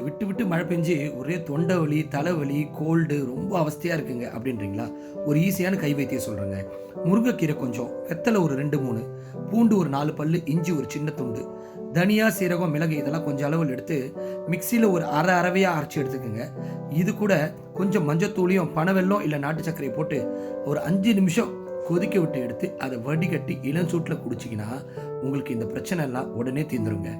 விட்டு விட்டு மழை பெஞ்சு ஒரே தொண்டை வலி, தலைவலி, கோல்டு ரொம்ப அவஸ்தையாக இருக்குங்க அப்படின்றீங்களா? ஒரு ஈஸியான கை வைத்தியம் சொல்கிறேங்க. முருங்கைக்கீரை கொஞ்சம், வெத்தலை ஒரு 2, 3, பூண்டு ஒரு 4 பல்லு, இஞ்சி ஒரு சின்ன துண்டு, தனியா, சீரகம், மிளகு இதெல்லாம் கொஞ்சம் அளவில் எடுத்து மிக்சியில் ஒரு அரவையாக அரைச்சி எடுத்துக்கோங்க. இது கூட கொஞ்சம் மஞ்சத்தூளியும் பனவெல்லம் இல்லை நாட்டு சர்க்கரையை போட்டு ஒரு 5 நிமிஷம் கொதிக்க விட்டு எடுத்து அதை வடிகட்டி இளஞ்சூட்டில் குடிச்சிங்கன்னா உங்களுக்கு இந்த பிரச்சனை எல்லாம் உடனே தீர்ந்துருங்க.